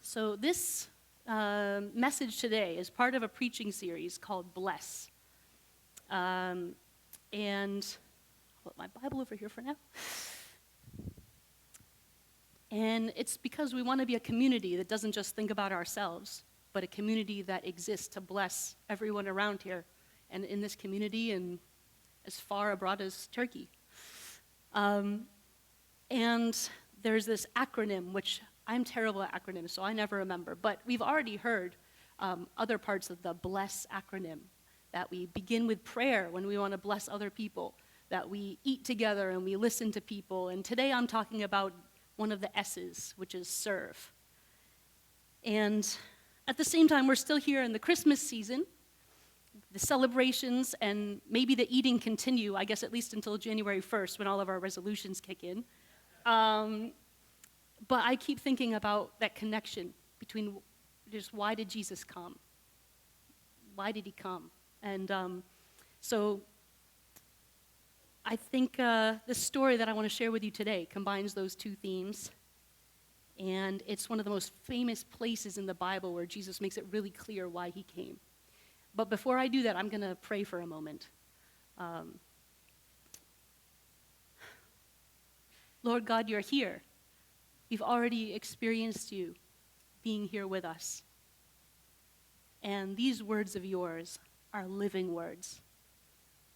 So this message today is part of a preaching series called Bless. And I'll put my Bible over here for now. And it's because we want to be a community that doesn't just think about ourselves, but a community that exists to bless everyone around here and in this community and as far abroad as Turkey. And there's this acronym, which I'm terrible at acronyms, so I never remember. But we've already heard other parts of the BLESS acronym, that we begin with prayer when we want to bless other people, that we eat together and we listen to people. And today I'm talking about one of the S's, which is serve. And at the same time, we're still here in the Christmas season. The celebrations and maybe the eating continue, I guess at least until January 1st when all of our resolutions kick in. But I keep thinking about that connection between just why did Jesus come? Why did he come? And so I think the story that I want to share with you today combines those two themes. And it's one of the most famous places in the Bible where Jesus makes it really clear why he came. But before I do that, I'm going to pray for a moment. Lord God, you're here. We've already experienced you being here with us. And these words of yours are living words.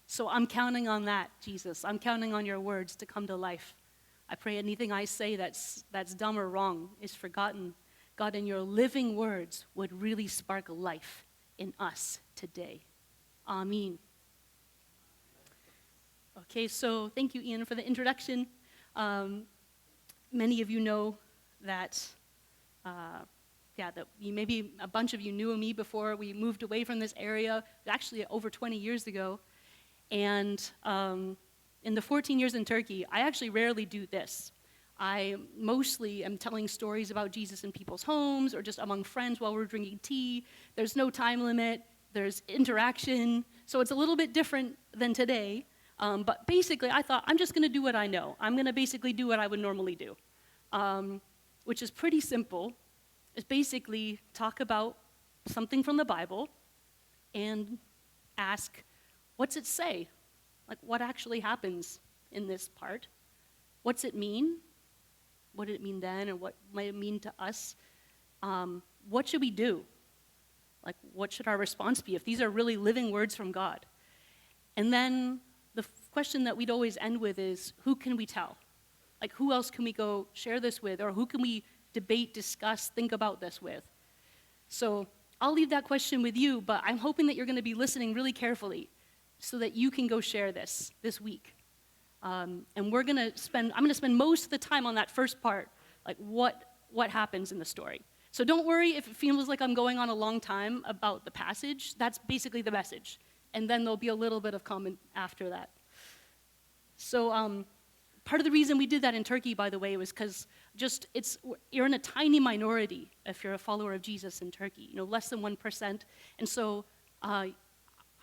So I'm counting on that, Jesus. I'm counting on your words to come to life. I pray anything I say that's dumb or wrong is forgotten. God, and your living words would really spark life in us today. Amen. Okay, so thank you, Ian, for the introduction. Many of you know that, maybe a bunch of you knew me before we moved away from this area, actually over 20 years ago. And in the 14 years in Turkey, I actually rarely do this. I mostly am telling stories about Jesus in people's homes or just among friends while we're drinking tea. There's no time limit. There's interaction. So it's a little bit different than today. But basically, I thought, I'm just going to do what I know. I'm going to basically do what I would normally do, which is pretty simple. It's basically talk about something from the Bible and ask, what's it say? Like, what actually happens in this part? What's it mean? What did it mean then, and what might it mean to us? What should we do? Like, what should our response be if these are really living words from God? And then the question that we'd always end with is, who can we tell? Like, who else can we go share this with? Or who can we debate, discuss, think about this with? So I'll leave that question with you, but I'm hoping that you're going to be listening really carefully so that you can go share this week. And I'm going to spend most of the time on that first part, like what happens in the story. So don't worry if it feels like I'm going on a long time about the passage. That's basically the message. And then there'll be a little bit of comment after that. So part of the reason we did that in Turkey, by the way, was because you're in a tiny minority if you're a follower of Jesus in Turkey, less than 1%. And so I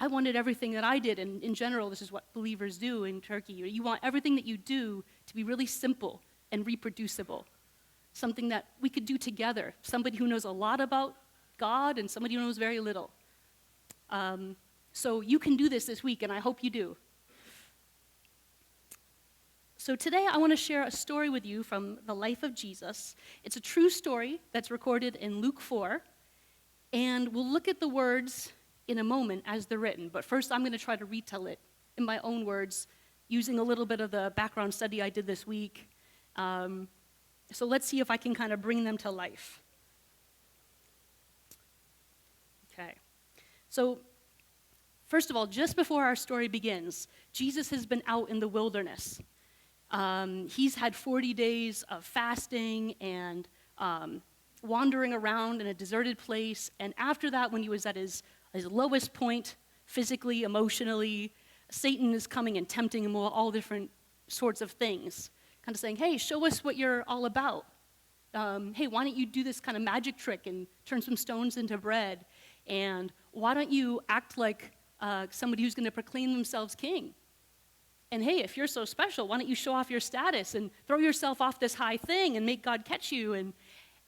wanted everything that I did, and in general, this is what believers do in Turkey. You want everything that you do to be really simple and reproducible, something that we could do together, somebody who knows a lot about God and somebody who knows very little. So you can do this week, and I hope you do. So today I want to share a story with you from the life of Jesus. It's a true story that's recorded in Luke 4, and we'll look at the words in a moment as they're written. But first I'm going to try to retell it in my own words, using a little bit of the background study I did this week. So let's see if I can kind of bring them to life. Okay. So first of all, just before our story begins, Jesus has been out in the wilderness. He's had 40 days of fasting and wandering around in a deserted place. And after that, when he was at his lowest point, physically, emotionally, Satan is coming and tempting him with all different sorts of things, kind of saying, hey, show us what you're all about. Hey, why don't you do this kind of magic trick and turn some stones into bread? And why don't you act like somebody who's going to proclaim themselves king? And hey, if you're so special, why don't you show off your status and throw yourself off this high thing and make God catch you?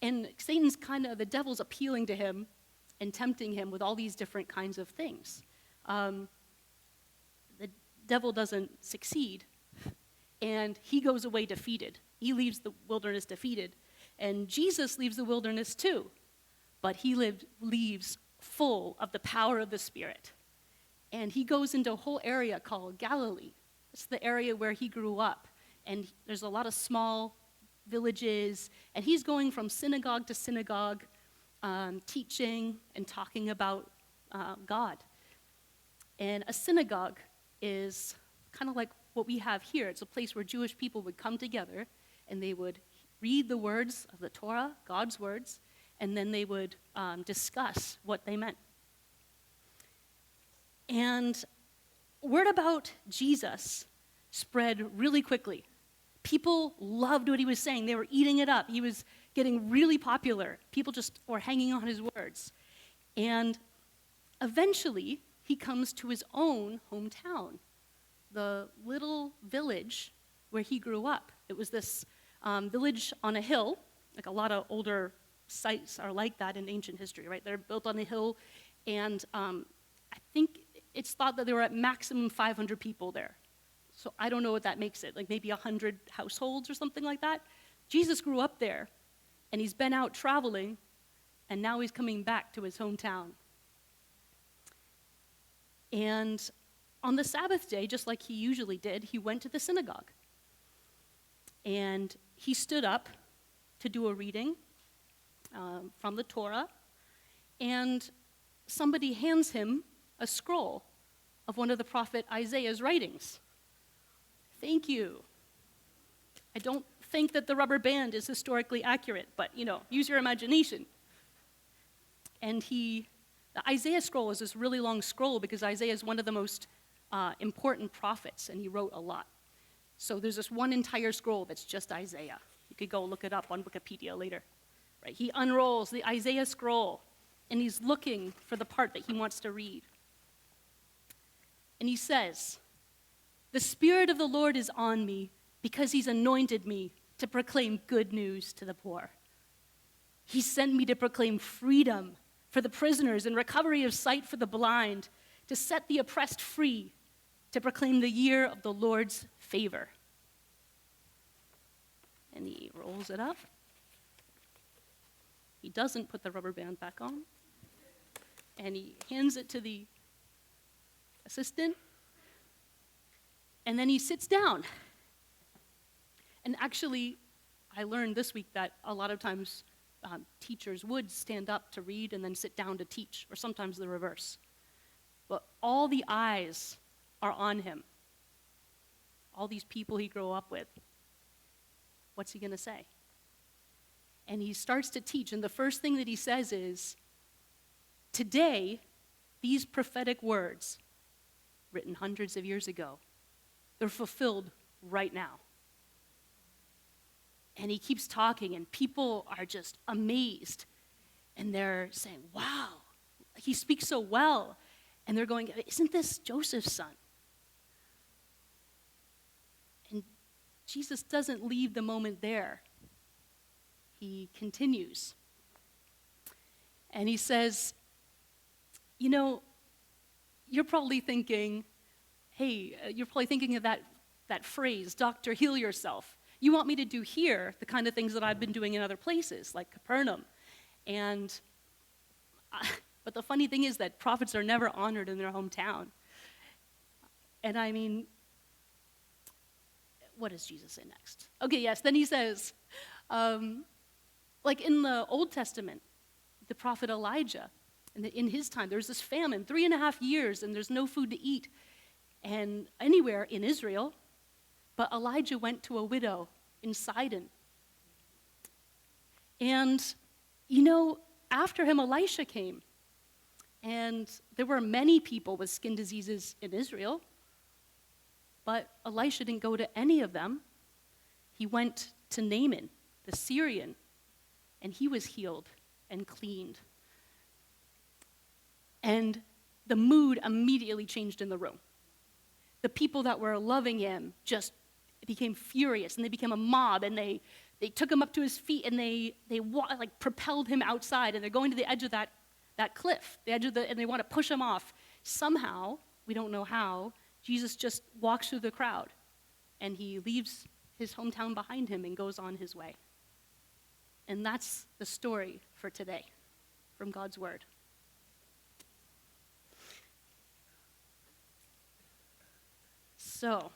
And the devil's appealing to him and tempting him with all these different kinds of things. The devil doesn't succeed, and he goes away defeated. He leaves the wilderness defeated. And Jesus leaves the wilderness too, but he leaves full of the power of the Spirit. And he goes into a whole area called Galilee. It's the area where he grew up. And there's a lot of small villages, and he's going from synagogue to synagogue, teaching and talking about God. And a synagogue is kind of like what we have here. It's a place where Jewish people would come together, and they would read the words of the Torah, God's words, and then they would discuss what they meant. And word about Jesus spread really quickly. People loved what he was saying. They were eating it up. He was getting really popular. People just were hanging on his words. And eventually, he comes to his own hometown, the little village where he grew up. It was this village on a hill. Like a lot of older sites are like that in ancient history, right? They're built on a hill. And I think it's thought that there were at maximum 500 people there. So I don't know what that makes it, like maybe 100 households or something like that. Jesus grew up there, and he's been out traveling, and now he's coming back to his hometown. And on the Sabbath day, just like he usually did, he went to the synagogue. And he stood up to do a reading from the Torah, and somebody hands him a scroll of one of the prophet Isaiah's writings. Thank you. I don't think that the rubber band is historically accurate, but, use your imagination. And the Isaiah scroll is this really long scroll because Isaiah is one of the most important prophets, and he wrote a lot. So there's this one entire scroll that's just Isaiah. You could go look it up on Wikipedia later. Right? He unrolls the Isaiah scroll, and he's looking for the part that he wants to read. And he says, "The Spirit of the Lord is on me because he's anointed me to proclaim good news to the poor. He sent me to proclaim freedom for the prisoners and recovery of sight for the blind, to set the oppressed free, to proclaim the year of the Lord's favor." And he rolls it up. He doesn't put the rubber band back on. And he hands it to the assistant. And then he sits down. And actually, I learned this week that a lot of times teachers would stand up to read and then sit down to teach, or sometimes the reverse. But all the eyes are on him. All these people he grew up with. What's he going to say? And he starts to teach, and the first thing that he says is, today, these prophetic words, written hundreds of years ago, they're fulfilled right now. And he keeps talking, and people are just amazed. And they're saying, wow, he speaks so well. And they're going, isn't this Joseph's son? And Jesus doesn't leave the moment there. He continues. And he says, you're probably thinking, you're probably thinking of that phrase, "Doctor, heal yourself." You want me to do here the kind of things that I've been doing in other places, like Capernaum. But the funny thing is that prophets are never honored in their hometown. And I mean, what does Jesus say next? Okay, yes, then he says, like in the Old Testament, the prophet Elijah, in his time, there was this famine, 3.5 years, and there's no food to eat and anywhere in Israel. But Elijah went to a widow in Sidon. And, after him, Elisha came. And there were many people with skin diseases in Israel. But Elisha didn't go to any of them. He went to Naaman, the Syrian, and he was healed and cleaned. And the mood immediately changed in the room. The people that were loving him just became furious, and they became a mob, and they They took him up to his feet and they like propelled him outside, and they're going to the edge of that cliff, and they want to push him off. Somehow, we don't know how, Jesus just walks through the crowd, and he leaves his hometown behind him and goes on his way. And that's the story for today from God's word. So,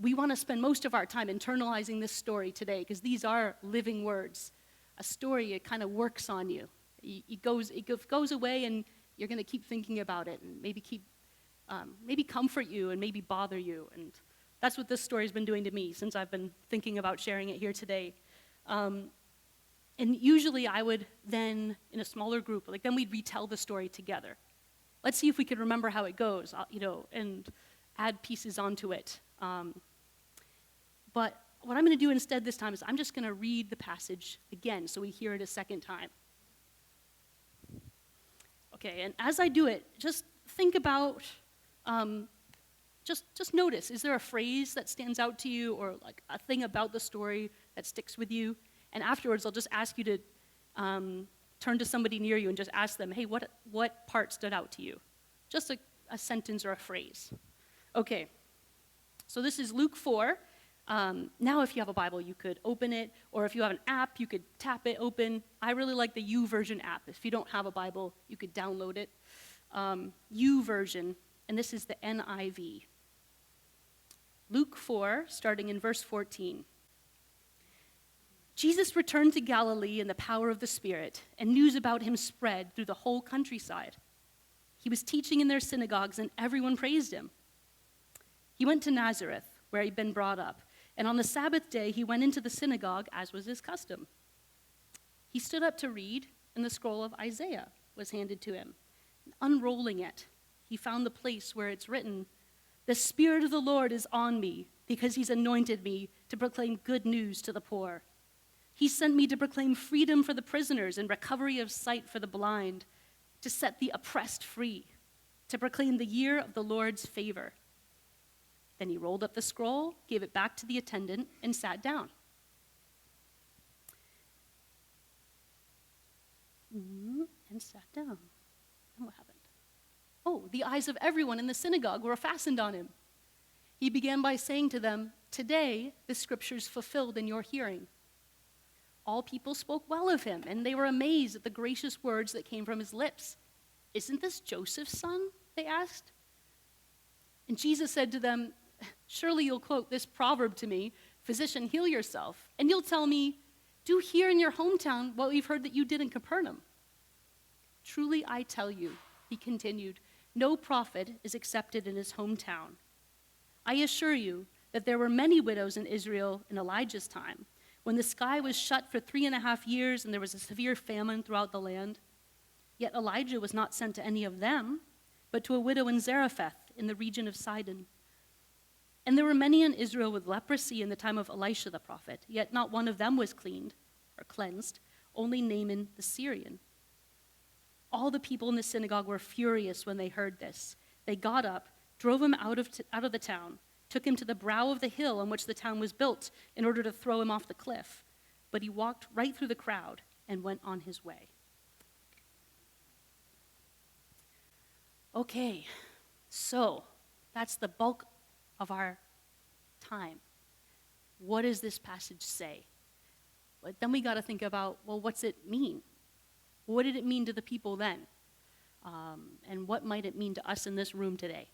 we want to spend most of our time internalizing this story today because these are living words. A story, it kind of works on you. It goes away, and you're going to keep thinking about it, and maybe comfort you, and maybe bother you. And that's what this story's been doing to me since I've been thinking about sharing it here today. And usually I would then, in a smaller group, then we'd retell the story together. Let's see if we can remember how it goes, and add pieces onto it. But what I'm going to do instead this time is I'm just going to read the passage again so we hear it a second time. Okay, and as I do it, just think about, just notice, is there a phrase that stands out to you or like a thing about the story that sticks with you? And afterwards, I'll just ask you to turn to somebody near you and just ask them, hey, what part stood out to you? Just a sentence or a phrase. Okay, so this is Luke 4. Now if you have a Bible, you could open it, or if you have an app, you could tap it open. I really like the YouVersion app. If you don't have a Bible, you could download it. YouVersion, and this is the NIV. Luke 4, starting in verse 14. Jesus returned to Galilee in the power of the Spirit, and news about him spread through the whole countryside. He was teaching in their synagogues, and everyone praised him. He went to Nazareth, where he'd been brought up, and on the Sabbath day he went into the synagogue, as was his custom. He stood up to read, and the scroll of Isaiah was handed to him. Unrolling it, he found the place where it's written, "The Spirit of the Lord is on me, because he's anointed me to proclaim good news to the poor. He sent me to proclaim freedom for the prisoners and recovery of sight for the blind, to set the oppressed free, to proclaim the year of the Lord's favor." Then he rolled up the scroll, gave it back to the attendant, and sat down. And what happened? Oh, the eyes of everyone in the synagogue were fastened on him. He began by saying to them, "Today the scripture's fulfilled in your hearing." All people spoke well of him, and they were amazed at the gracious words that came from his lips. "Isn't this Joseph's son?" they asked. And Jesus said to them, "Surely you'll quote this proverb to me, 'Physician, heal yourself.' And you'll tell me, 'Do here in your hometown what we've heard that you did in Capernaum.' Truly I tell you," he continued, "no prophet is accepted in his hometown. I assure you that there were many widows in Israel in Elijah's time, when the sky was shut for 3.5 years and there was a severe famine throughout the land. Yet Elijah was not sent to any of them, but to a widow in Zarephath in the region of Sidon. And there were many in Israel with leprosy in the time of Elisha the prophet, yet not one of them was cleansed, only Naaman the Syrian." All the people in the synagogue were furious when they heard this. They got up, drove him out of the town, took him to the brow of the hill on which the town was built in order to throw him off the cliff. But he walked right through the crowd and went on his way. Okay, so that's the bulk of our time. What does this passage say? But then we got to think about, well, what's it mean? What did it mean to the people then? And what might it mean to us in this room today?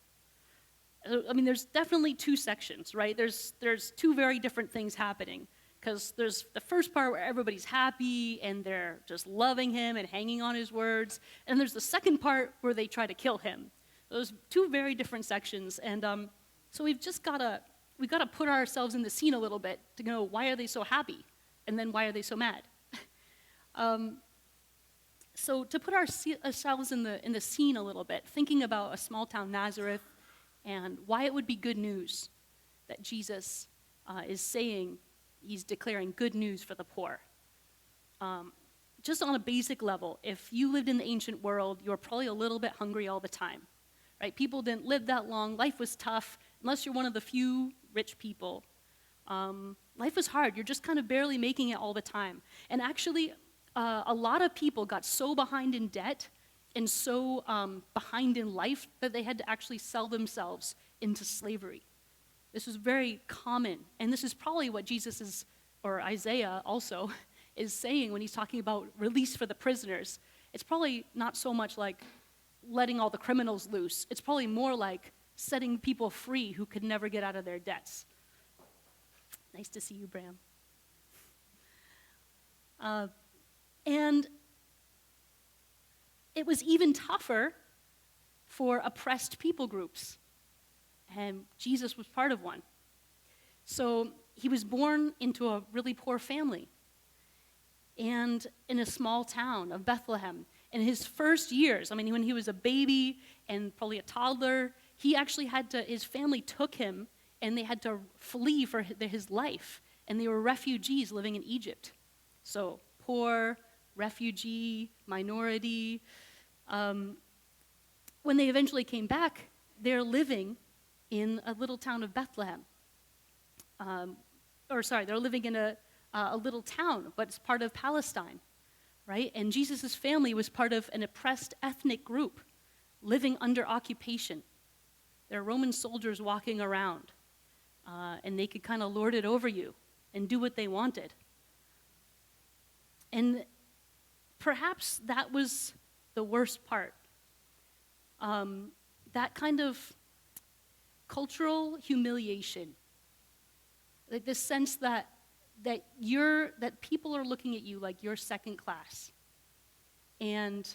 I mean, there's definitely two sections, right? There's two very different things happening. Because there's the first part where everybody's happy and they're just loving him and hanging on his words. And there's the second part where they try to kill him. Those two very different sections. And so we've got to put ourselves in the scene a little bit to know, why are they so happy? And then why are they so mad? So to put ourselves in the scene a little bit, thinking about a small town Nazareth and why it would be good news that Jesus is saying he's declaring good news for the poor. Just on a basic level, if you lived in the ancient world, you were probably a little bit hungry all the time, right? People didn't live that long. Life was tough, unless you're one of the few rich people. Life is hard. You're just kind of barely making it all the time. And actually, a lot of people got so behind in debt and so behind in life that they had to actually sell themselves into slavery. This was very common. And this is probably what Jesus is, or Isaiah also, is saying when he's talking about release for the prisoners. It's probably not so much like letting all the criminals loose. It's probably more like setting people free who could never get out of their debts. Nice to see you, Bram. And it was even tougher for oppressed people groups. And Jesus was part of one. So he was born into a really poor family and in a small town of Bethlehem. In his first years, when he was a baby and probably a toddler, he actually his family took him and they had to flee for his life. And they were refugees living in Egypt. So poor, refugee, minority. When they eventually came back, they're living in a little town of Bethlehem. They're living in a little town, but it's part of Palestine, right? And Jesus' family was part of an oppressed ethnic group living under occupation. There are Roman soldiers walking around, and they could kind of lord it over you and do what they wanted. And perhaps that was the worst part. That kind of cultural humiliation, like this sense that people are looking at you like you're second class. And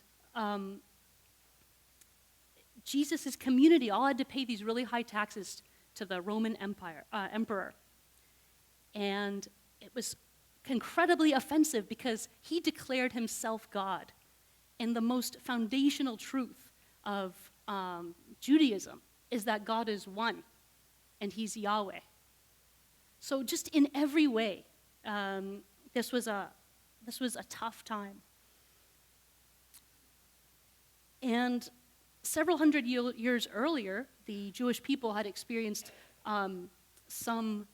Jesus' community all had to pay these really high taxes to the Roman emperor. And it was incredibly offensive because he declared himself God. And the most foundational truth of Judaism is that God is one, and he's Yahweh. So just in every way, this was a tough time. And several hundred years earlier, the Jewish people had experienced some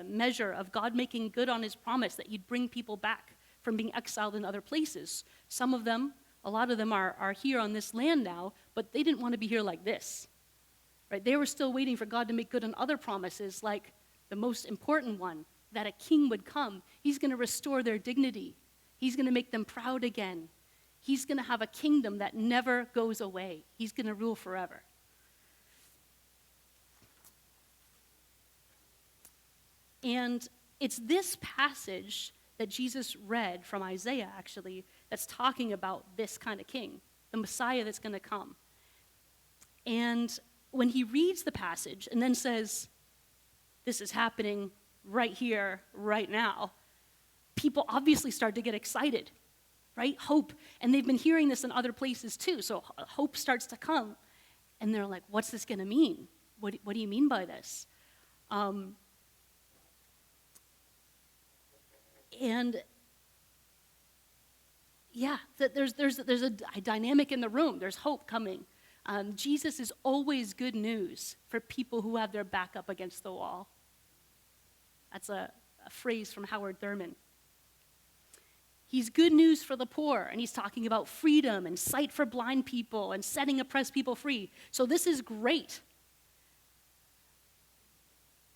measure of God making good on his promise that he'd bring people back from being exiled in other places. A lot of them are here on this land now, but they didn't want to be here like this. Right? They were still waiting for God to make good on other promises, like the most important one, that a king would come. He's going to restore their dignity. He's going to make them proud again. He's going to have a kingdom that never goes away. He's going to rule forever. And it's this passage that Jesus read from Isaiah, actually, that's talking about this kind of king, the Messiah that's going to come. And when he reads the passage and then says, this is happening right here, right now, people obviously start to get excited, right? Hope. And they've been hearing this in other places too, so hope starts to come. And they're like, what's this going to mean? What do you mean by this? And yeah, there's a dynamic in the room. There's hope coming. Jesus is always good news for people who have their back up against the wall. That's a phrase from Howard Thurman. He's good news for the poor, and he's talking about freedom and sight for blind people and setting oppressed people free. So this is great.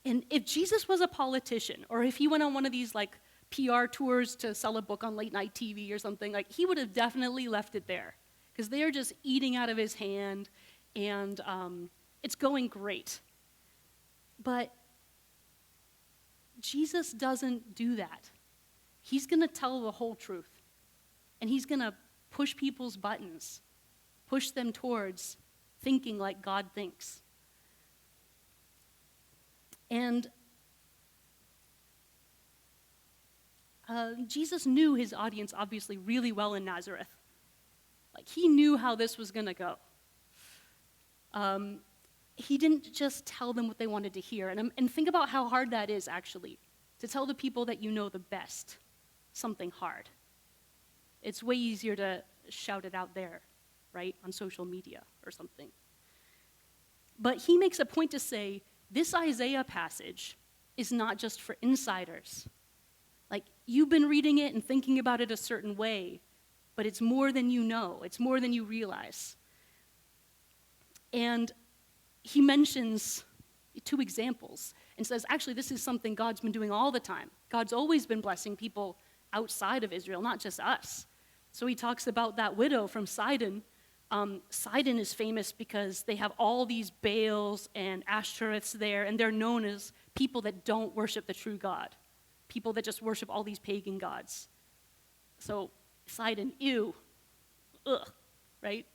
And if Jesus was a politician, or if he went on one of these like PR tours to sell a book on late night TV or something, like he would have definitely left it there, because they are just eating out of his hand, and it's going great. But Jesus doesn't do that. He's going to tell the whole truth, and he's going to push people's buttons, push them towards thinking like God thinks. And Jesus knew his audience obviously really well in Nazareth. Like, he knew how this was going to go. He didn't just tell them what they wanted to hear. And think about how hard that is, actually, to tell the people that you know the best something hard. It's way easier to shout it out there, right, on social media or something. But he makes a point to say, this Isaiah passage is not just for insiders. Like, you've been reading it and thinking about it a certain way, but it's more than you know. It's more than you realize. And he mentions 2 examples and says, actually, this is something God's been doing all the time. God's always been blessing people outside of Israel, not just us. So he talks about that widow from Sidon. Sidon is famous because they have all these Baals and Ashtoreths there, and they're known as people that don't worship the true God, people that just worship all these pagan gods. So Sidon, ew, ugh, right?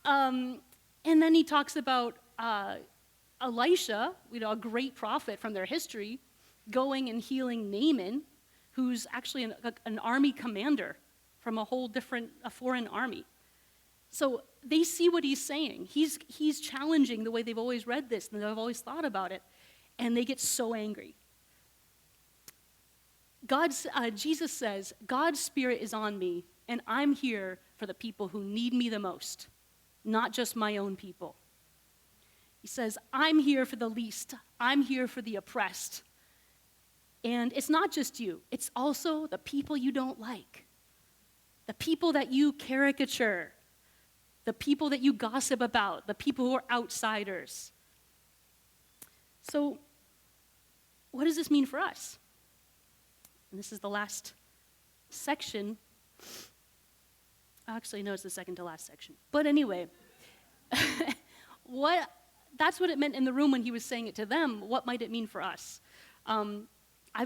And then he talks about Elisha, a great prophet from their history, going and healing Naaman, who's actually an army commander from a foreign army. So they see what he's saying. He's challenging the way they've always read this and they've always thought about it, and they get so angry. Jesus says, God's Spirit is on me, and I'm here for the people who need me the most, not just my own people. He says, I'm here for the least. I'm here for the oppressed. And it's not just you. It's also the people you don't like, the people that you caricature, the people that you gossip about, the people who are outsiders. So what does this mean for us? And this is the last section. Actually, no, it's the second to last section. But anyway, that's what it meant in the room when he was saying it to them. What might it mean for us? I'm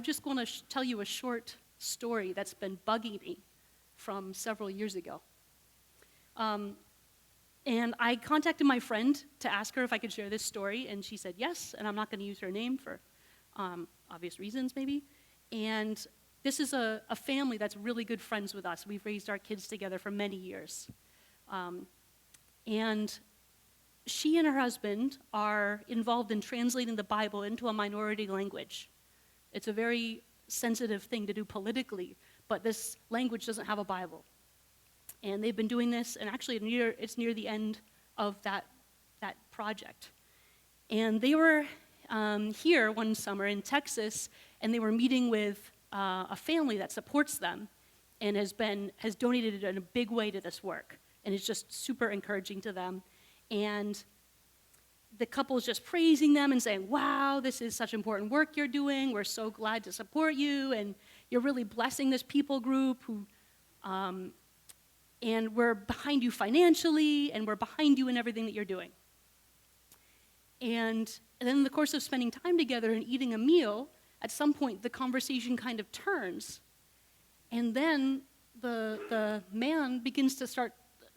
just going to tell you a short story that's been bugging me from several years ago. And I contacted my friend to ask her if I could share this story, and she said yes, and I'm not going to use her name for obvious reasons maybe. And this is a family that's really good friends with us. We've raised our kids together for many years. And she and her husband are involved in translating the Bible into a minority language. It's a very sensitive thing to do politically, but this language doesn't have a Bible. And they've been doing this, and actually it's near the end of that project. And they were here one summer in Texas, and they were meeting with a family that supports them and has donated in a big way to this work. And it's just super encouraging to them. And the couple is just praising them and saying, wow, this is such important work you're doing. We're so glad to support you. And you're really blessing this people group who, and we're behind you financially, and we're behind you in everything that you're doing. And then in the course of spending time together and eating a meal, at some point the conversation kind of turns. And then the man begins to start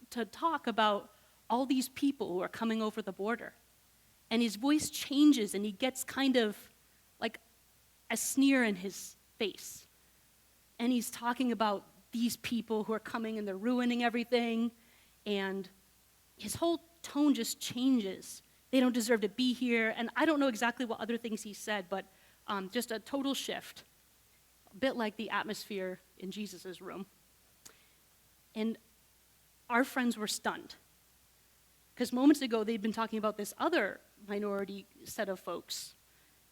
to talk about all these people who are coming over the border. And his voice changes, and he gets kind of like a sneer in his face. And he's talking about these people who are coming and they're ruining everything. And his whole tone just changes. They don't deserve to be here. And I don't know exactly what other things he said, but just a total shift. A bit like the atmosphere in Jesus' room. And our friends were stunned. Because moments ago, they'd been talking about this other minority set of folks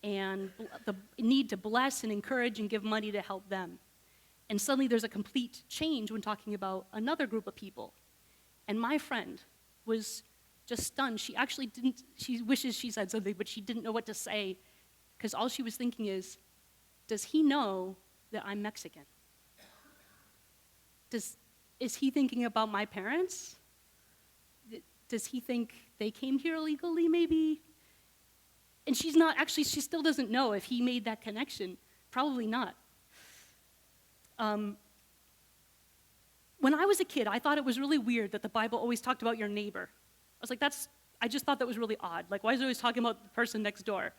and the need to bless and encourage and give money to help them. And suddenly there's a complete change when talking about another group of people. And my friend was just stunned. She wishes she said something, but she didn't know what to say, because all she was thinking is, does he know that I'm Mexican? Is he thinking about my parents? Does he think they came here illegally, maybe? And she still doesn't know if he made that connection. Probably not. When I was a kid, I thought it was really weird that the Bible always talked about your neighbor. I was like, I just thought that was really odd. Like, why is it always talking about the person next door?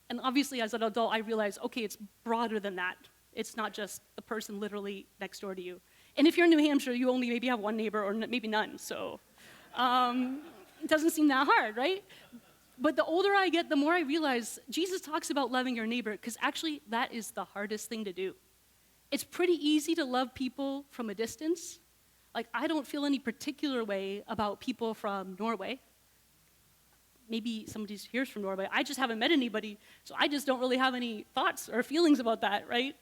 And obviously, as an adult, I realized, okay, it's broader than that. It's not just the person literally next door to you. And if you're in New Hampshire, you only maybe have one neighbor or maybe none, so it doesn't seem that hard, right? But the older I get, the more I realize Jesus talks about loving your neighbor, because actually that is the hardest thing to do. It's pretty easy to love people from a distance. Like, I don't feel any particular way about people from Norway. maybe somebody here's from Norway. I just haven't met anybody, so I just don't really have any thoughts or feelings about that, right?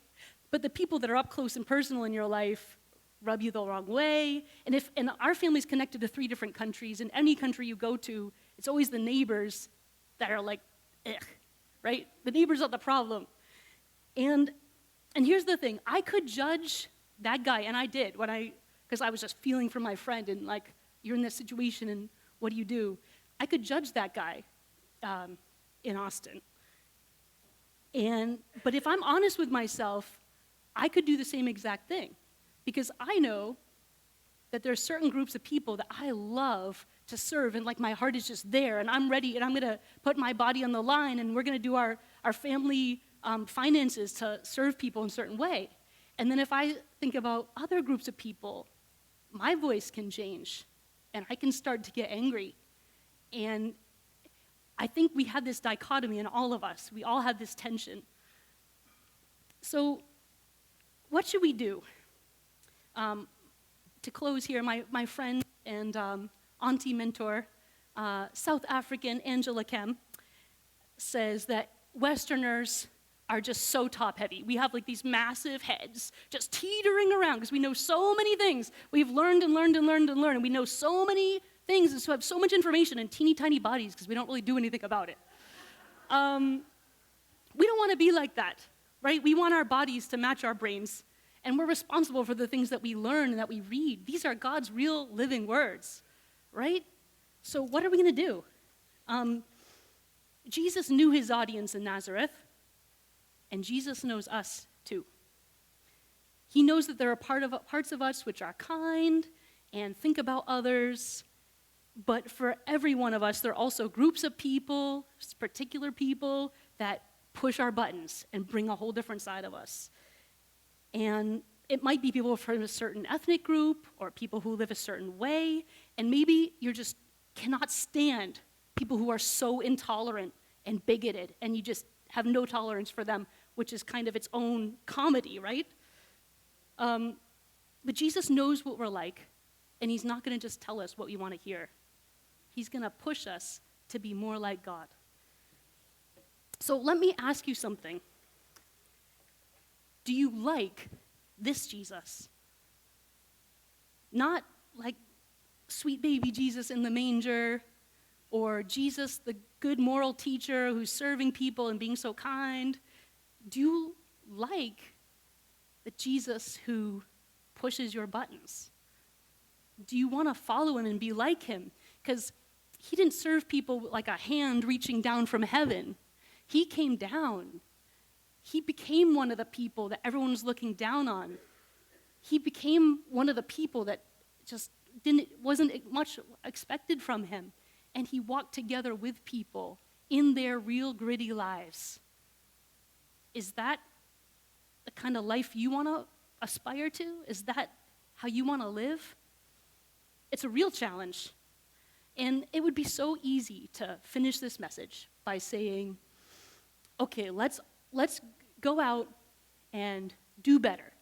But the people that are up close and personal in your life rub you the wrong way. And our family's connected to 3 different countries. In any country you go to, it's always the neighbors that are like, ugh, right? The neighbors are the problem. And here's the thing. I could judge that guy, and I did, because I was just feeling for my friend, and like, you're in this situation, and what do you do? I could judge that guy in Austin. But if I'm honest with myself, I could do the same exact thing, because I know that there are certain groups of people that I love to serve, and like my heart is just there, and I'm ready, and I'm going to put my body on the line, and we're going to do our family finances to serve people in a certain way. And then if I think about other groups of people, my voice can change, and I can start to get angry. And I think we have this dichotomy in all of us. We all have this tension. So what should we do? To close here, my friend and auntie mentor, South African Angela Kem, says that Westerners are just so top-heavy. We have like these massive heads just teetering around because we know so many things. We've learned and learned and learned and learned, and we know so many things and so have so much information in teeny tiny bodies because we don't really do anything about it. We don't want to be like that, right? We want our bodies to match our brains, and we're responsible for the things that we learn and that we read. These are God's real living words, right? So what are we going to do? Jesus knew his audience in Nazareth, and Jesus knows us too. He knows that there are parts of us which are kind and think about others, but for every one of us, there are also groups of people, particular people, that push our buttons and bring a whole different side of us. And it might be people from a certain ethnic group or people who live a certain way, and maybe you just cannot stand people who are so intolerant and bigoted, and you just have no tolerance for them, which is kind of its own comedy, right? But Jesus knows what we're like, and he's not going to just tell us what we want to hear. He's going to push us to be more like God. So let me ask you something. Do you like this Jesus? Not like sweet baby Jesus in the manger, or Jesus, the good moral teacher who's serving people and being so kind. Do you like the Jesus who pushes your buttons? Do you want to follow him and be like him? Because he didn't serve people like a hand reaching down from heaven. He came down. He became one of the people that everyone was looking down on. He became one of the people that just wasn't much expected from him. And he walked together with people in their real gritty lives. Is that the kind of life you want to aspire to? Is that how you want to live? It's a real challenge. And it would be so easy to finish this message by saying, okay, let's go out and do better.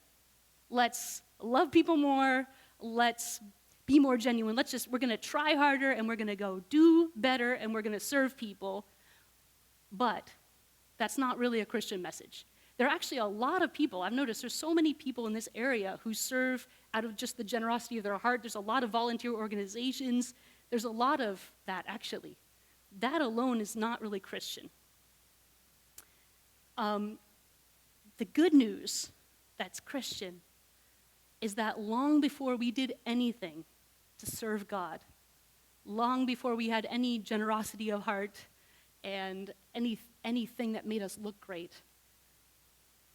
Let's love people more. Let's be more genuine. We're going to try harder, and we're going to go do better, and we're going to serve people. But that's not really a Christian message. There are actually a lot of people, I've noticed there's so many people in this area who serve out of just the generosity of their heart. There's a lot of volunteer organizations. There's a lot of that, actually. That alone is not really Christian. The good news that's Christian is that long before we did anything to serve God, long before we had any generosity of heart and anything that made us look great,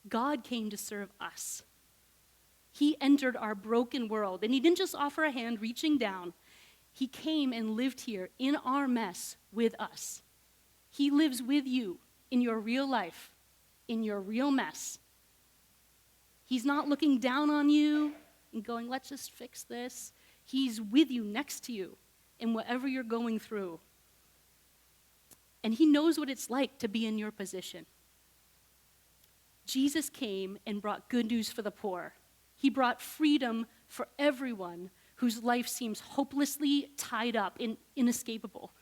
God came to serve us. He entered our broken world, and he didn't just offer a hand reaching down. He came and lived here in our mess with us. He lives with you in your real life, in your real mess. He's not looking down on you and going, let's just fix this. He's with you, next to you, in whatever you're going through. And he knows what it's like to be in your position. Jesus came and brought good news for the poor. He brought freedom for everyone whose life seems hopelessly tied up and inescapable.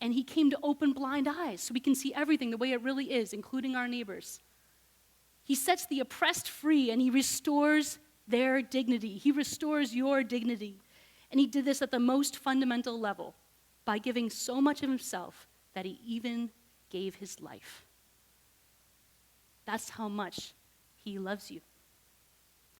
And he came to open blind eyes so we can see everything the way it really is, including our neighbors. He sets the oppressed free, and he restores their dignity. He restores your dignity. And he did this at the most fundamental level by giving so much of himself that he even gave his life. That's how much he loves you.